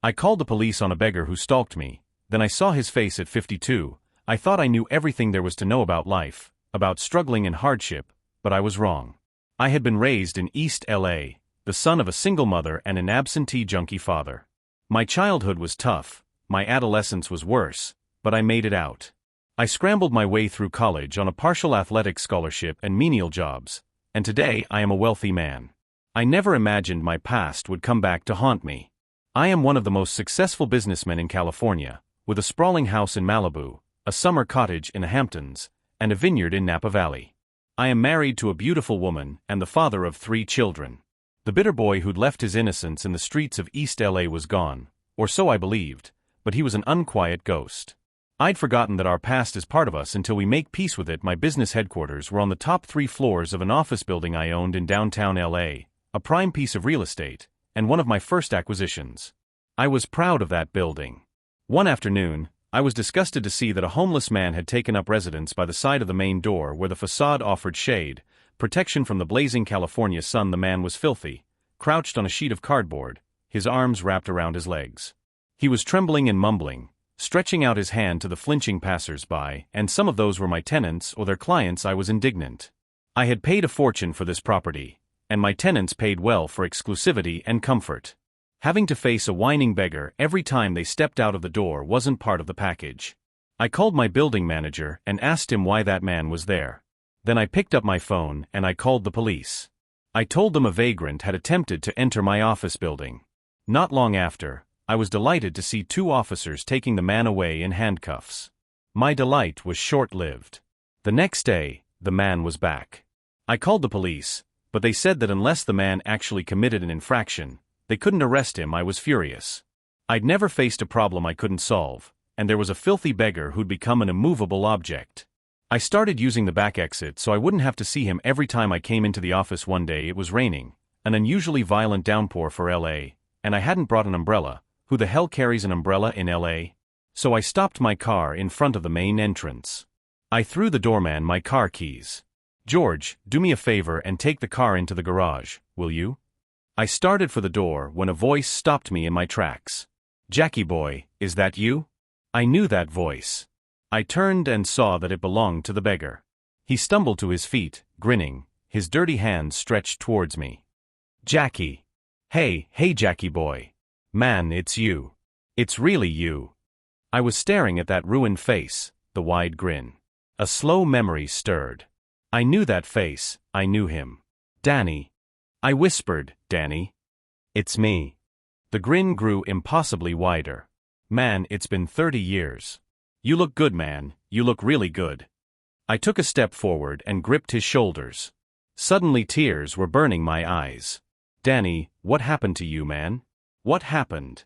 I called the police on a beggar who stalked me, then I saw his face at 52. I thought I knew everything there was to know about life, about struggling and hardship, but I was wrong. I had been raised in East LA, the son of a single mother and an absentee junkie father. My childhood was tough, my adolescence was worse, but I made it out. I scrambled my way through college on a partial athletic scholarship and menial jobs, and today I am a wealthy man. I never imagined my past would come back to haunt me. I am one of the most successful businessmen in California, with a sprawling house in Malibu, a summer cottage in the Hamptons, and a vineyard in Napa Valley. I am married to a beautiful woman and the father of 3 children. The bitter boy who'd left his innocence in the streets of East LA was gone, or so I believed, but he was an unquiet ghost. I'd forgotten that our past is part of us until we make peace with it. My business headquarters were on the top 3 floors of an office building I owned in downtown LA, a prime piece of real estate, and one of my first acquisitions. I was proud of that building. One afternoon, I was disgusted to see that a homeless man had taken up residence by the side of the main door where the facade offered shade, protection from the blazing California sun. The man was filthy, crouched on a sheet of cardboard, his arms wrapped around his legs. He was trembling and mumbling, stretching out his hand to the flinching passers-by, and some of those were my tenants or their clients. I was indignant. I had paid a fortune for this property, and my tenants paid well for exclusivity and comfort. Having to face a whining beggar every time they stepped out of the door wasn't part of the package. I called my building manager and asked him why that man was there. Then I picked up my phone and I called the police. I told them a vagrant had attempted to enter my office building. Not long after, I was delighted to see 2 officers taking the man away in handcuffs. My delight was short-lived. The next day, the man was back. I called the police, but they said that unless the man actually committed an infraction, they couldn't arrest him. I was furious. I'd never faced a problem I couldn't solve, and there was a filthy beggar who'd become an immovable object. I started using the back exit so I wouldn't have to see him every time I came into the office. One day it was raining, an unusually violent downpour for LA, and I hadn't brought an umbrella. Who the hell carries an umbrella in LA? So I stopped my car in front of the main entrance. I threw the doorman my car keys. "George, do me a favor and take the car into the garage, will you?" I started for the door when a voice stopped me in my tracks. "Jackie boy, is that you?" I knew that voice. I turned and saw that it belonged to the beggar. He stumbled to his feet, grinning, his dirty hands stretched towards me. "Jackie. Hey Jackie boy. Man, it's you. It's really you." I was staring at that ruined face, the wide grin. A slow memory stirred. I knew that face, I knew him. "Danny." I whispered, "Danny. It's me." The grin grew impossibly wider. "Man, it's been 30 years. You look good, man, you look really good." I took a step forward and gripped his shoulders. Suddenly tears were burning my eyes. "Danny, what happened to you, man? What happened?"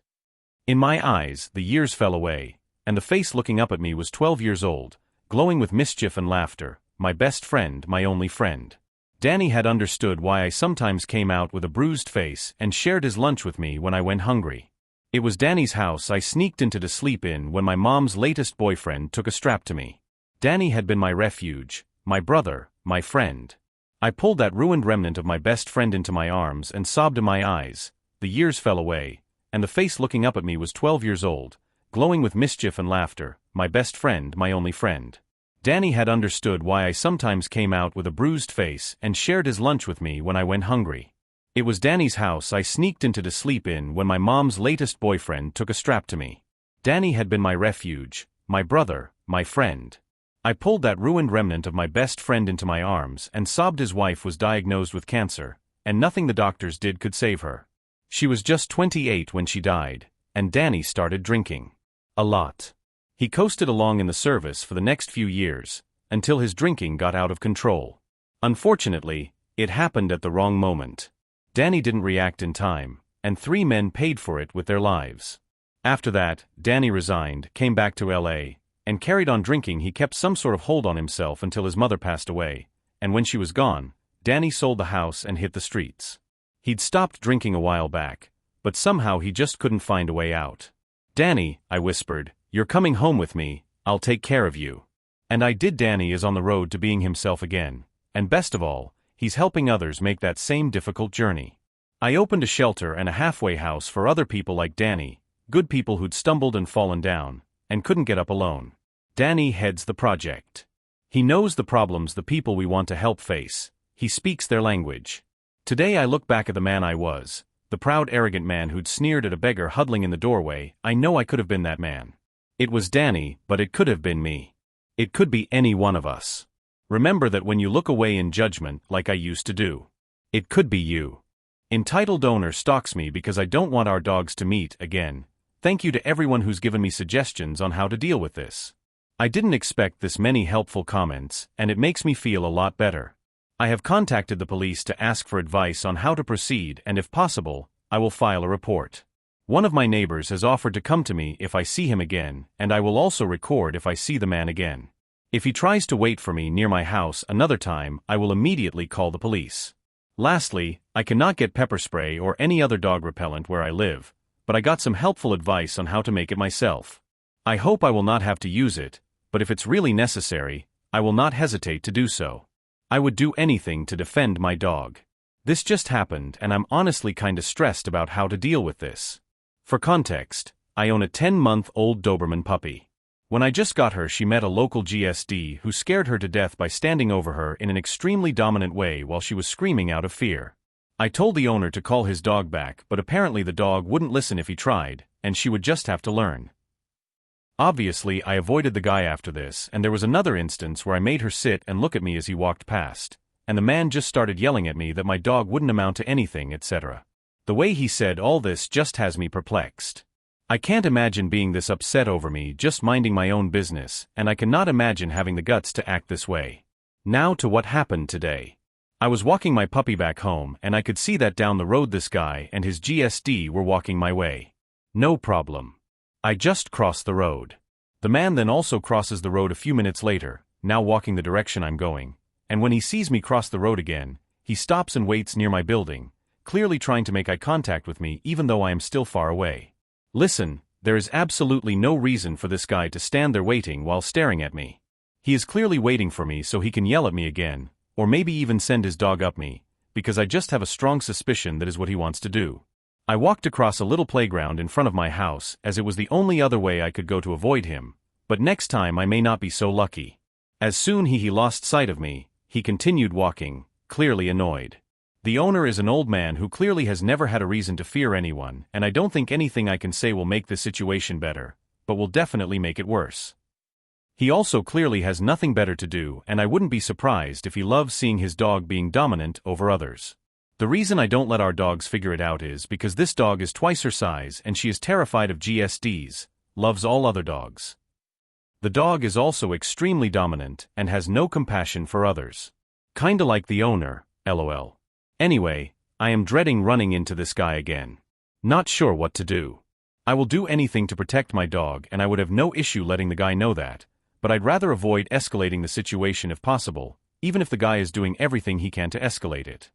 In my eyes, the years fell away, and the face looking up at me was 12 years old, glowing with mischief and laughter, my best friend, my only friend. Danny had understood why I sometimes came out with a bruised face and shared his lunch with me when I went hungry. It was Danny's house I sneaked into to sleep in when my mom's latest boyfriend took a strap to me. Danny had been my refuge, my brother, my friend. I pulled that ruined remnant of my best friend into my arms and sobbed in my eyes. The years fell away, and the face looking up at me was 12 years old, glowing with mischief and laughter, my best friend, my only friend. Danny had understood why I sometimes came out with a bruised face and shared his lunch with me when I went hungry. It was Danny's house I sneaked into to sleep in when my mom's latest boyfriend took a strap to me. Danny had been my refuge, my brother, my friend. I pulled that ruined remnant of my best friend into my arms and sobbed. His wife was diagnosed with cancer, and nothing the doctors did could save her. She was just 28 when she died, and Danny started drinking. A lot. He coasted along in the service for the next few years, until his drinking got out of control. Unfortunately, it happened at the wrong moment. Danny didn't react in time, and 3 men paid for it with their lives. After that, Danny resigned, came back to LA, and carried on drinking. He kept some sort of hold on himself until his mother passed away, and when she was gone, Danny sold the house and hit the streets. He'd stopped drinking a while back, but somehow he just couldn't find a way out. "Danny," I whispered, "you're coming home with me, I'll take care of you." And I did. Danny is on the road to being himself again, and best of all, he's helping others make that same difficult journey. I opened a shelter and a halfway house for other people like Danny, Good people who'd stumbled and fallen down, and couldn't get up alone. Danny heads the project. He knows the problems the people we want to help face. He speaks their language. Today I look back at the man I was, the proud arrogant man who'd sneered at a beggar huddling in the doorway. I know I could have been that man. It was Danny, but it could have been me. It could be any one of us. Remember that when you look away in judgment like I used to do. It could be you. Entitled owner stalks me because I don't want our dogs to meet again. Thank you to everyone who's given me suggestions on how to deal with this. I didn't expect this many helpful comments, and it makes me feel a lot better. I have contacted the police to ask for advice on how to proceed, and if possible, I will file a report. One of my neighbors has offered to come to me if I see him again, and I will also record if I see the man again. If he tries to wait for me near my house another time, I will immediately call the police. Lastly, I cannot get pepper spray or any other dog repellent where I live, but I got some helpful advice on how to make it myself. I hope I will not have to use it, but if it's really necessary, I will not hesitate to do so. I would do anything to defend my dog. This just happened and I'm honestly kinda stressed about how to deal with this. For context, I own a 10-month-old Doberman puppy. When I just got her, she met a local GSD who scared her to death by standing over her in an extremely dominant way while she was screaming out of fear. I told the owner to call his dog back, but apparently the dog wouldn't listen if he tried, and she would just have to learn. Obviously, I avoided the guy after this, and there was another instance where I made her sit and look at me as he walked past, and the man just started yelling at me that my dog wouldn't amount to anything, etc. The way he said all this just has me perplexed. I can't imagine being this upset over me just minding my own business, and I cannot imagine having the guts to act this way. Now to what happened today. I was walking my puppy back home, and I could see that down the road this guy and his GSD were walking my way. No problem. I just crossed the road. The man then also crosses the road a few minutes later, now walking the direction I'm going, and when he sees me cross the road again, he stops and waits near my building, clearly trying to make eye contact with me even though I am still far away. Listen, there is absolutely no reason for this guy to stand there waiting while staring at me. He is clearly waiting for me so he can yell at me again, or maybe even send his dog up me, because I just have a strong suspicion that is what he wants to do. I walked across a little playground in front of my house as it was the only other way I could go to avoid him, but next time I may not be so lucky. As soon he lost sight of me, he continued walking, clearly annoyed. The owner is an old man who clearly has never had a reason to fear anyone, and I don't think anything I can say will make the situation better, but will definitely make it worse. He also clearly has nothing better to do, and I wouldn't be surprised if he loves seeing his dog being dominant over others. The reason I don't let our dogs figure it out is because this dog is twice her size and she is terrified of GSDs, loves all other dogs. The dog is also extremely dominant and has no compassion for others. Kinda like the owner, lol. Anyway, I am dreading running into this guy again. Not sure what to do. I will do anything to protect my dog and I would have no issue letting the guy know that, but I'd rather avoid escalating the situation if possible, even if the guy is doing everything he can to escalate it.